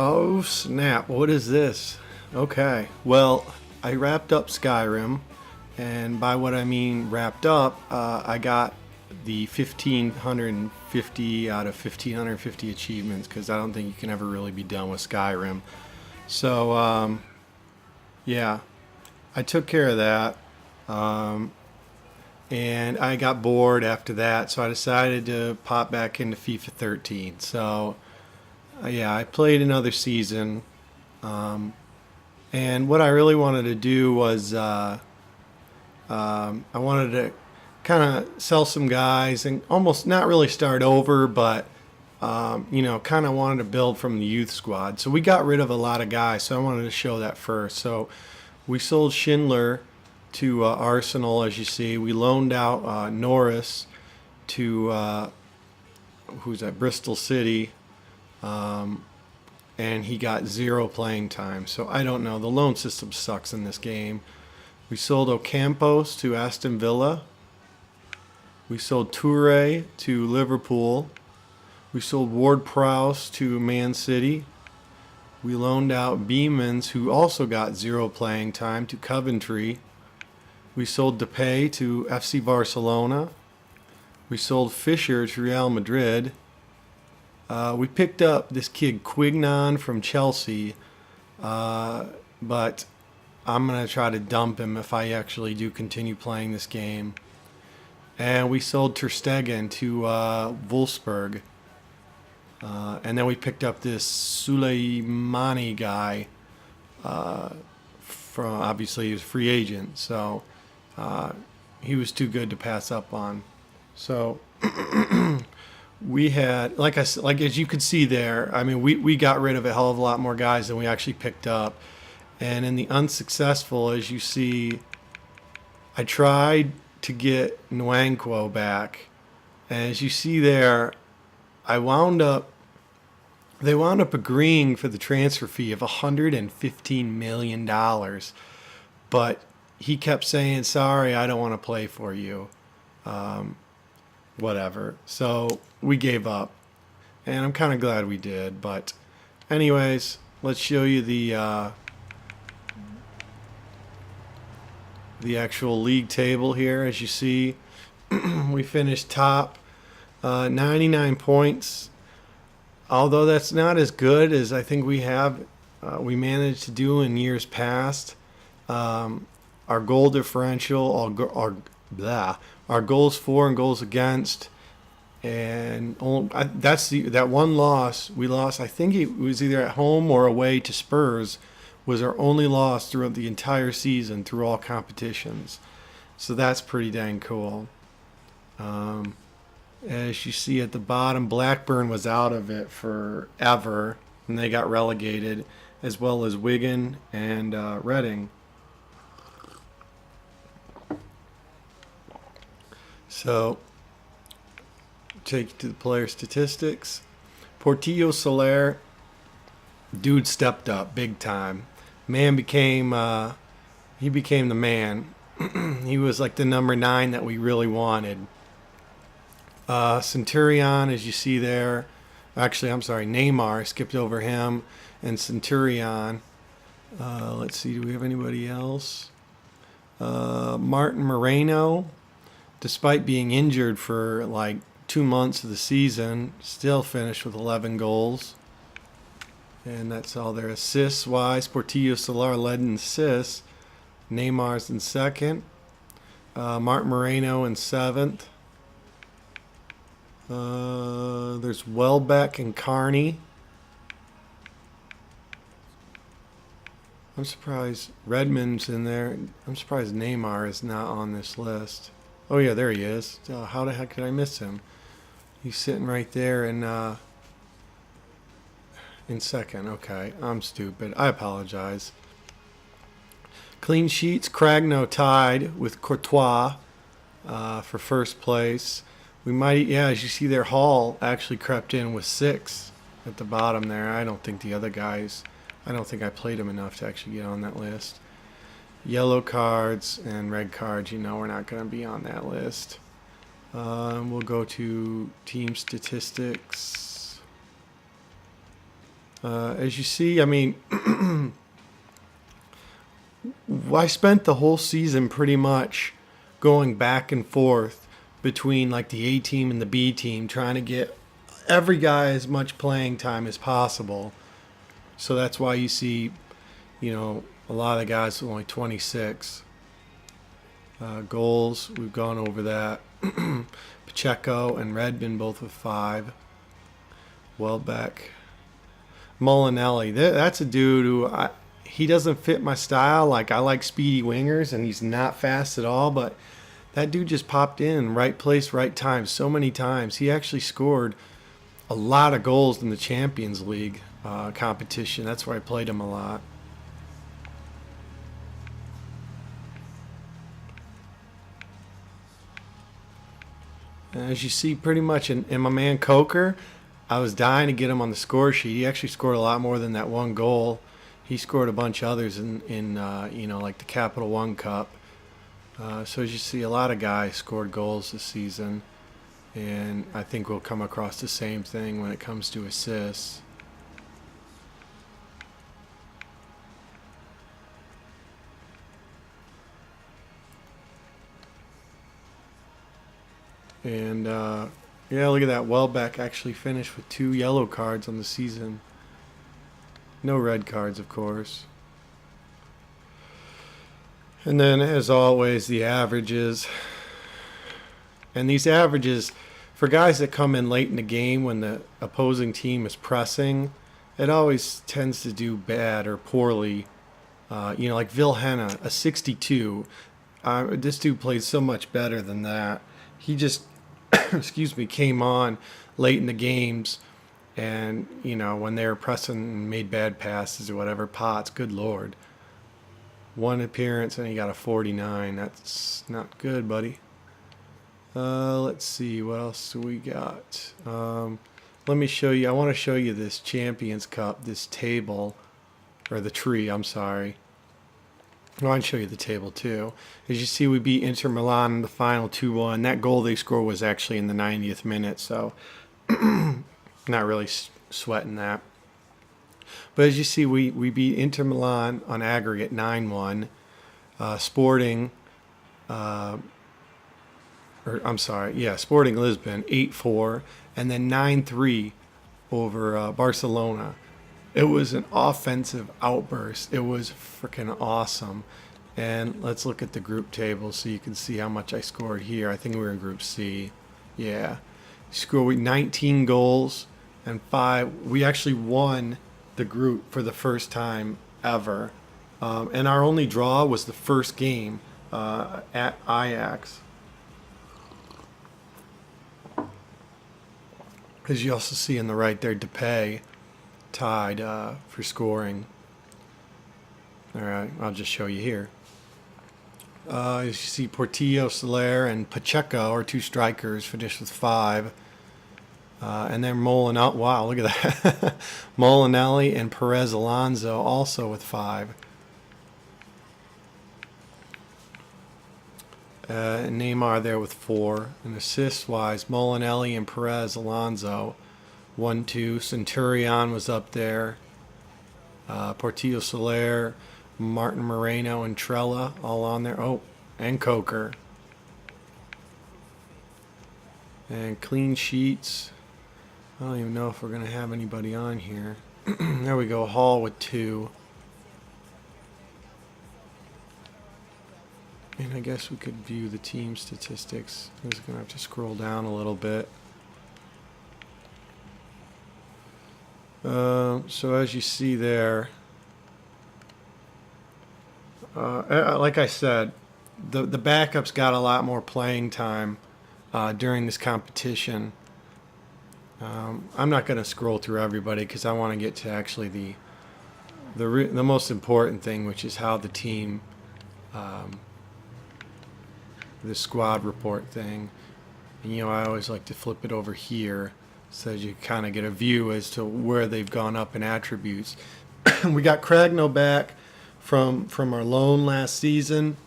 Oh snap, what is this? Okay, well, I wrapped up Skyrim, and by what I mean wrapped up, I got the 1550 out of 1550 achievements because I don't think you can ever really be done with Skyrim. So, yeah, I took care of that, and I got bored after that, so I decided to pop back into FIFA 13. So, yeah, I played another season. And what I really wanted to do was I wanted to kind of sell some guys and almost not really start over, but kind of wanted to build from the youth squad. So we got rid of a lot of guys. So I wanted to show that first. So we sold Schindler to Arsenal, as you see. We loaned out Norris to who's at Bristol City. And he got 0 playing time. So I don't know. The loan system sucks in this game. We sold Ocampos to Aston Villa. We sold Toure to Liverpool. We sold Ward-Prowse to Man City. We loaned out Beemans, who also got 0 playing time, to Coventry. We sold Depay to FC Barcelona. We sold Fisher to Real Madrid. We picked up this kid Quignon from Chelsea, but I'm going to try to dump him if I actually do continue playing this game. And we sold Ter Stegen to Wolfsburg. And then we picked up this Suleimani guy. From Obviously, he was a free agent, so he was too good to pass up on. So we had, like as you could see there, I mean, we got rid of a hell of a lot more guys than we actually picked up. And in the unsuccessful, as you see, I tried to get Nwankwo back. And as you see there, they wound up agreeing for the transfer fee of $115 million. But he kept saying, sorry, I don't want to play for you. Whatever. So we gave up. And I'm kind of glad we did. But anyways, let's show you the actual league table here. As you see, we finished top, 99 points. Although that's not as good as I think we managed to do in years past. Our goal differential, our goals for and goals against, and that one loss we lost. I think it was either at home or away to Spurs. Was our only loss throughout the entire season through all competitions. So that's pretty dang cool. As you see at the bottom, Blackburn was out of it forever, and they got relegated, as well as Wigan and Reading. So, take you to the player statistics. Portillo Soler, dude stepped up big time. Man became the man. He was like the number 9 that we really wanted. Centurion, as you see there, actually, I'm sorry, Neymar, skipped over him, and Centurion. Let's see, do we have anybody else? Martin Moreno, despite being injured for like 2 months of the season, still finished with 11 goals. And that's all their assists-wise. Portillo Soler led in assists. Neymar's in second. Martin Moreno in 7th. There's Welbeck and Carney. I'm surprised Redmond's in there. I'm surprised Neymar is not on this list. Oh, yeah, there he is. How the heck could I miss him? He's sitting right there in second. Okay, I'm stupid. I apologize. Clean sheets. Cragno tied with Courtois for first place. We might, yeah, as you see there, Hall actually crept in with 6 at the bottom there. I don't think I played him enough to actually get on that list. Yellow cards and red cards, we're not going to be on that list. We'll go to team statistics. As you see, I mean, I spent the whole season pretty much going back and forth between like the A team and the B team, trying to get every guy as much playing time as possible. So that's why you see, a lot of the guys with only 26 goals. We've gone over that. Pacheco and Redmond both with 5. Welbeck. Molinelli. That's a dude who he doesn't fit my style. Like, I like speedy wingers, and he's not fast at all, but that dude just popped in, right place, right time, so many times. He actually scored a lot of goals in the Champions League competition. That's where I played him a lot. As you see, pretty much in my man Coker, I was dying to get him on the score sheet. He actually scored a lot more than that one goal. He scored a bunch of others in like the Capital One Cup. So as you see, a lot of guys scored goals this season, and I think we'll come across the same thing when it comes to assists. And yeah, look at that. Welbeck actually finished with 2 yellow cards on the season. No red cards, of course. And then, as always, the averages. And these averages, for guys that come in late in the game when the opposing team is pressing, it always tends to do bad or poorly. Like Vilhena, a 62. This dude played so much better than that. He just, came on late in the games, and, when they were pressing and made bad passes or whatever, Potts, good Lord. 1 appearance and he got a 49. That's not good, buddy. Let's see, what else do we got? Let me show you. I want to show you this Champions Cup, this table, or the tree, I'm sorry. I want to show you the table too. As you see, we beat Inter Milan in the final 2-1. That goal they scored was actually in the 90th minute, so not really sweating that. But as you see, we beat Inter Milan on aggregate 9-1. Sporting Lisbon 8-4, and then 9-3 over Barcelona. It was an offensive outburst. It was freaking awesome. And let's look at the group table so you can see how much I scored here. I think we were in Group C. Yeah. Scored 19 goals and 5. We actually won the group for the first time ever. And our only draw was the first game at Ajax. As you also see on the right there, Depay tied for scoring. All right, I'll just show you here. As you see, Portillo, Soler, and Pacheco, our 2 strikers, finished with 5. And then Molinelli, wow, look at that. Molinelli and Perez Alonso also with 5. And Neymar there with 4. And assist-wise, Molinelli and Perez Alonso, 1-2. Centurion was up there. Portillo Soler, Martin Moreno, and Trella all on there. Oh, and Coker. And clean sheets. I don't even know if we're going to have anybody on here. There we go. Hall with 2. And I guess we could view the team statistics. I'm just going to have to scroll down a little bit. So as you see there, like I said, the backups got a lot more playing time during this competition. I'm not going to scroll through everybody because I want to get to actually the most important thing, which is how the team, the squad report thing. And, I always like to flip it over here so that you kind of get a view as to where they've gone up in attributes. We got Cragno back from our loan last season,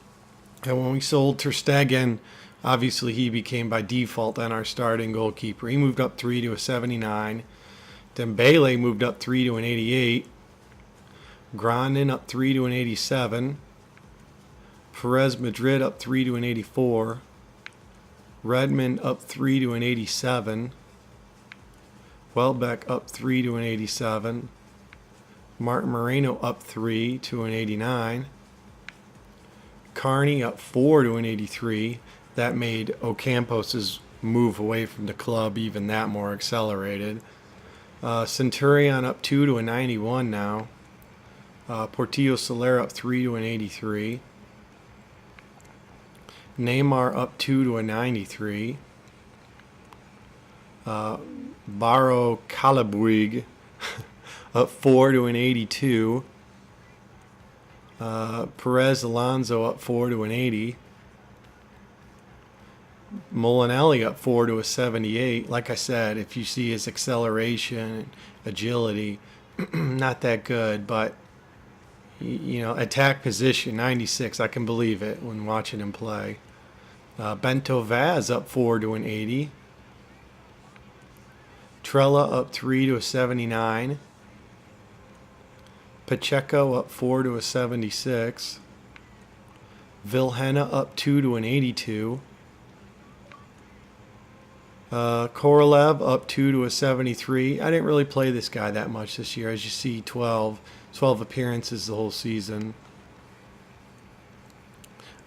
and when we sold Ter Stegen, obviously he became by default then our starting goalkeeper. He moved up 3 to a 79. Dembele moved up 3 to an 88. Grandin up 3 to an 87. Perez Madrid up 3 to an 84. Redmond up 3 to an 87. Welbeck up 3 to an 87. Martin Moreno up 3 to an 89. Carney up 4 to an 83. That made Ocampos's move away from the club even that more accelerated. Centurion up 2 to a 91 now. Portillo Soler up 3 to an 83. Neymar up 2 to a 93. Barro Calabuig up 4 to an 82. Perez Alonso up 4 to an 80. Molinelli up 4 to a 78. Like I said, if you see his acceleration, agility, not that good, but attack position 96. I can believe it when watching him play. Bento Vaz up 4 to an 80. Trella up 3 to a 79. Pacheco up 4 to a 76. Vilhena up 2 to an 82. Korolev up 2 to a 73. I didn't really play this guy that much this year. As you see, 12 appearances the whole season.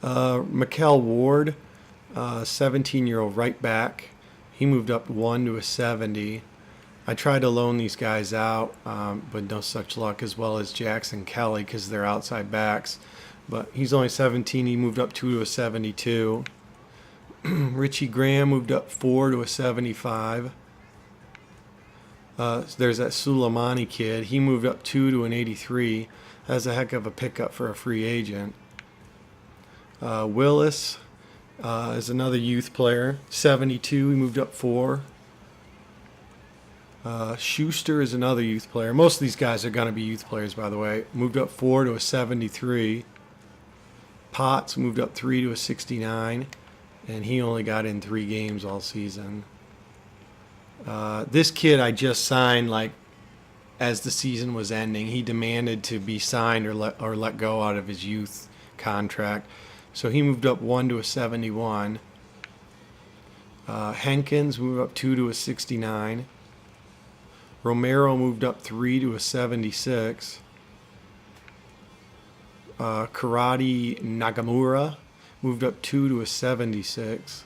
Mikel Ward, 17-year-old right back. He moved up 1 to a 70. I tried to loan these guys out, but no such luck, as well as Jackson Kelly because they're outside backs. But he's only 17. He moved up 2 to a 72. Richie Graham moved up 4 to a 75. There's that Suleimani kid. He moved up 2 to an 83. That's a heck of a pickup for a free agent. Willis is another youth player. 72. He moved up 4. Schuster is another youth player. Most of these guys are going to be youth players, by the way. Moved up 4 to a 73. Potts moved up 3 to a 69. And he only got in 3 games all season. This kid I just signed as the season was ending. He demanded to be signed or let go out of his youth contract. So he moved up 1 to a 71. Henkins moved up 2 to a 69. Romero moved up 3 to a 76. Karate Nagamura moved up 2 to a 76.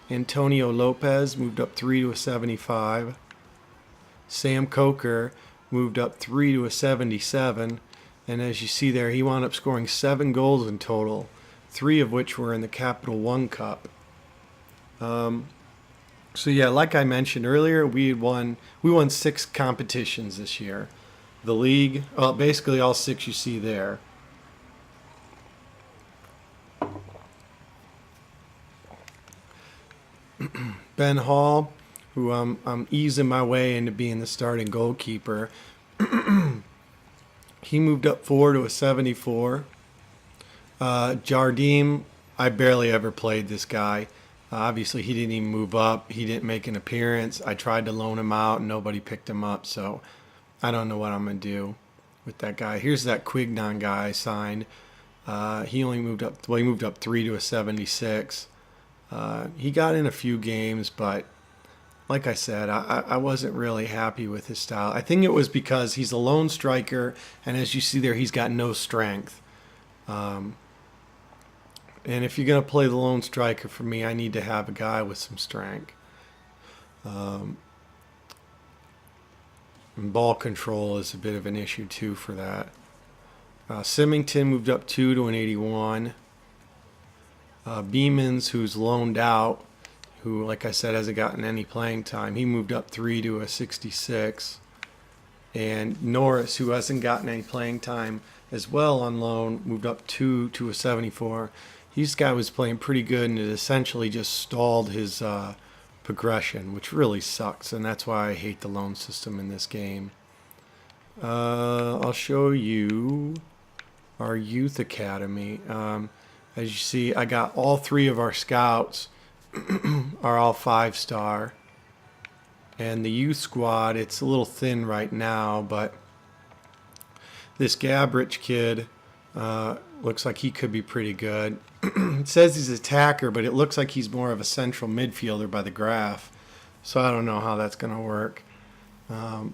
Antonio Lopez moved up 3 to a 75. Sam Coker moved up 3 to a 77. And as you see there, he wound up scoring 7 goals in total, 3 of which were in the Capital One Cup. So yeah, like I mentioned earlier, we won 6 competitions this year. The league, basically all 6 you see there. Ben Hall, who I'm easing my way into being the starting goalkeeper. He moved up 4 to a 74. Jardim, I barely ever played this guy. Obviously, he didn't even move up. He didn't make an appearance. I tried to loan him out, and nobody picked him up. So I don't know what I'm going to do with that guy. Here's that Quignon guy I signed. He moved up 3 to a 76. He got in a few games, but like I said, I wasn't really happy with his style. I think it was because he's a lone striker, and as you see there, he's got no strength. And if you're going to play the lone striker for me, I need to have a guy with some strength. And ball control is a bit of an issue, too, for that. Symington moved up 2 to an 81. Beemans, who's loaned out, who, like I said, hasn't gotten any playing time, he moved up 3 to a 66. And Norris, who hasn't gotten any playing time as well on loan, moved up 2 to a 74. This guy was playing pretty good, and it essentially just stalled his progression, which really sucks, and that's why I hate the loan system in this game. I'll show you our youth academy. As you see, I got all 3 of our scouts are all 5-star. And the youth squad, it's a little thin right now, but this Gabrich kid looks like he could be pretty good. It says he's an attacker, but it looks like he's more of a central midfielder by the graph. So I don't know how that's going to work. And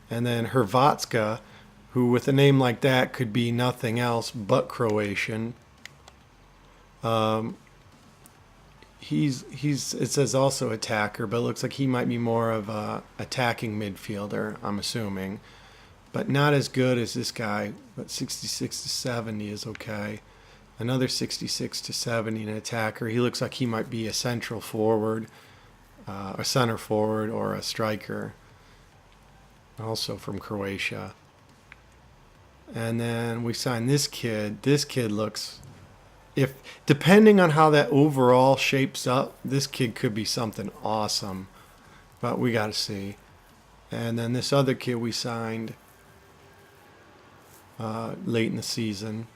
then Hrvatska, who with a name like that could be nothing else but Croatian. It says also attacker, but it looks like he might be more of a attacking midfielder, I'm assuming. But not as good as this guy, but 66 to 70 is okay. Another 66 to 70, an attacker. He looks like he might be a central forward, a center forward, or a striker. Also from Croatia. And then we signed this kid. This kid looks, if depending on how that overall shapes up, this kid could be something awesome. But we got to see. And then this other kid we signed late in the season.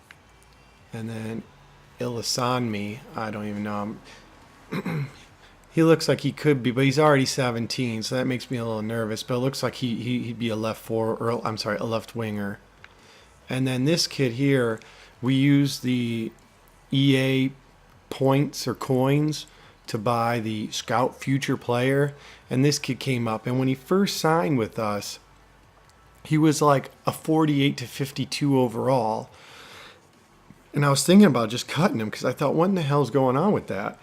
And then Ilisanmi, I don't even know him. He looks like he could be, but he's already 17, so that makes me a little nervous. But it looks like he'd be a left forward, or I'm sorry, a left winger. And then this kid here, we use the EA points or coins to buy the Scout Future Player. And this kid came up, and when he first signed with us, he was like a 48 to 52 overall. And I was thinking about just cutting him because I thought, what in the hell's going on with that?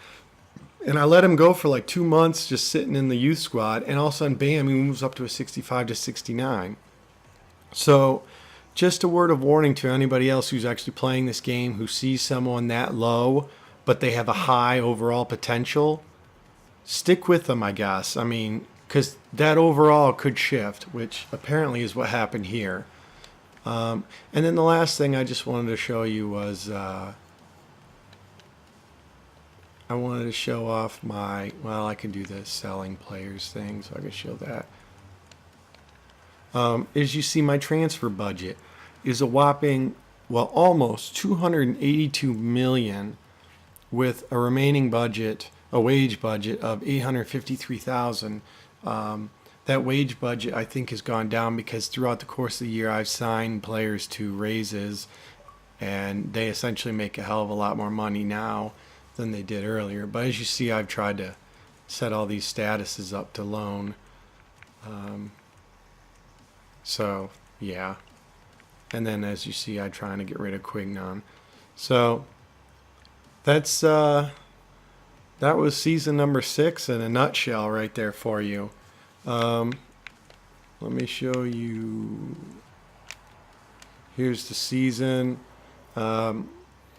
And I let him go for like 2 months just sitting in the youth squad. And all of a sudden, bam, he moves up to a 65 to 69. So just a word of warning to anybody else who's actually playing this game who sees someone that low, but they have a high overall potential. Stick with them, I guess. I mean, because that overall could shift, which apparently is what happened here. And then the last thing I just wanted to show you was I wanted to show off my, well, I can do the selling players thing, so I can show that. As you see, my transfer budget is a whopping, well, almost 282 million, with a remaining budget, a wage budget of 853,000. That wage budget, I think, has gone down because throughout the course of the year, I've signed players to raises, and they essentially make a hell of a lot more money now than they did earlier. But as you see, I've tried to set all these statuses up to loan. So, yeah. And then as you see, I'm trying to get rid of Quignon. So, that's that was season number 6 in a nutshell right there for you. Let me show you. Here's the season.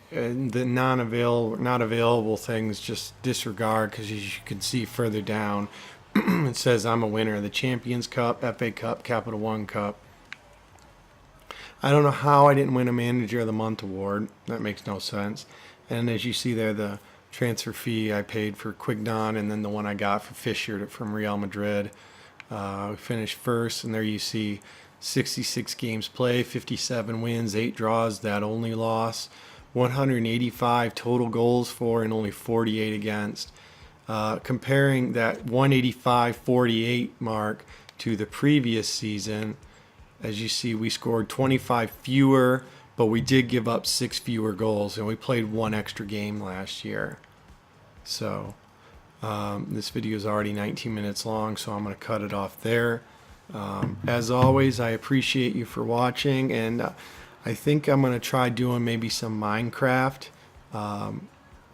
And the not available things just disregard, because as you can see further down, it says I'm a winner of the Champions Cup, FA Cup, Capital One Cup. I don't know how I didn't win a Manager of the Month award. That makes no sense. And as you see there, the transfer fee I paid for Quignon, and then the one I got for Fischer from Real Madrid. We finished first, and there you see 66 games played, 57 wins, 8 draws, that only loss. 185 total goals for and only 48 against. Comparing that 185-48 mark to the previous season, as you see, we scored 25 fewer, but we did give up 6 fewer goals, and we played 1 extra game last year. So this video is already 19 minutes long, so I'm going to cut it off there. As always, I appreciate you for watching, and I think I'm going to try doing maybe some Minecraft,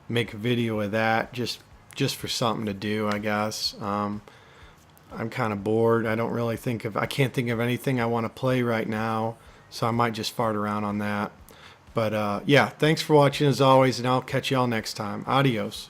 make a video of that just for something to do, I guess. I'm kind of bored. I can't think of anything I want to play right now, so I might just fart around on that. But yeah, thanks for watching as always, and I'll catch y'all next time. Adios.